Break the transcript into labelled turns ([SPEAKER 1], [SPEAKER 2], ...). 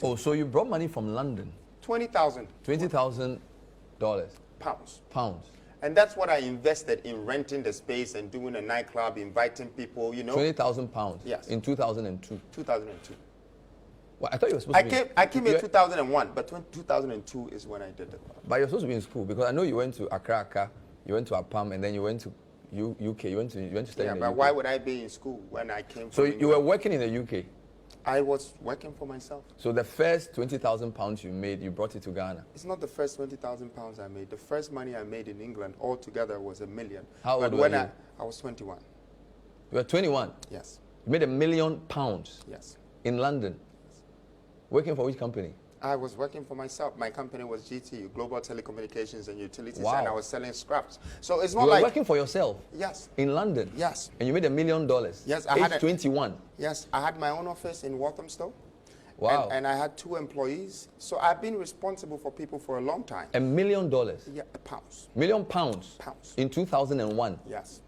[SPEAKER 1] Oh, so you brought money from London?
[SPEAKER 2] 20,000.
[SPEAKER 1] $20,000.
[SPEAKER 2] Pounds.
[SPEAKER 1] Pounds.
[SPEAKER 2] And that's what I invested in renting the space and doing a nightclub, inviting people, you know.
[SPEAKER 1] 20,000 pounds.
[SPEAKER 2] Yes.
[SPEAKER 1] In 2002.
[SPEAKER 2] 2002.
[SPEAKER 1] Well, I thought you were supposed to be.
[SPEAKER 2] I came in 2001, but 2002 is when I did it.
[SPEAKER 1] But you're supposed to be in school because I know you went to Accra, you went to Apam, and then you went to UK. You went to study in the
[SPEAKER 2] Yeah, but
[SPEAKER 1] UK.
[SPEAKER 2] why would I be in school when I came?
[SPEAKER 1] So
[SPEAKER 2] from
[SPEAKER 1] you were
[SPEAKER 2] England?
[SPEAKER 1] working in the UK.
[SPEAKER 2] I was working for myself.
[SPEAKER 1] So the first 20,000 pounds you made, you brought it to Ghana.
[SPEAKER 2] It's not the first 20,000 pounds I made. The first money I made in England altogether was $1 million.
[SPEAKER 1] How old
[SPEAKER 2] but
[SPEAKER 1] were
[SPEAKER 2] when
[SPEAKER 1] you?
[SPEAKER 2] I was 21.
[SPEAKER 1] You were 21.
[SPEAKER 2] Yes.
[SPEAKER 1] You made £1 million
[SPEAKER 2] Yes.
[SPEAKER 1] in London. Working for which company?
[SPEAKER 2] I was working for myself. My company was GTU, Global Telecommunications and Utilities,
[SPEAKER 1] Wow.
[SPEAKER 2] and I was selling scraps. So it's
[SPEAKER 1] You
[SPEAKER 2] not
[SPEAKER 1] were
[SPEAKER 2] like
[SPEAKER 1] working for yourself
[SPEAKER 2] yes,
[SPEAKER 1] in London.
[SPEAKER 2] yes,
[SPEAKER 1] And you made $1 million.
[SPEAKER 2] Yes, I
[SPEAKER 1] Age
[SPEAKER 2] had a-
[SPEAKER 1] 21.
[SPEAKER 2] yes. I had my own office in Walthamstow.
[SPEAKER 1] Wow.
[SPEAKER 2] And I had 2 employees. So I've been responsible for people for a long time.
[SPEAKER 1] $1 million.
[SPEAKER 2] Yeah, pounds.
[SPEAKER 1] £1 million
[SPEAKER 2] Pounds.
[SPEAKER 1] in 2001.
[SPEAKER 2] Yes.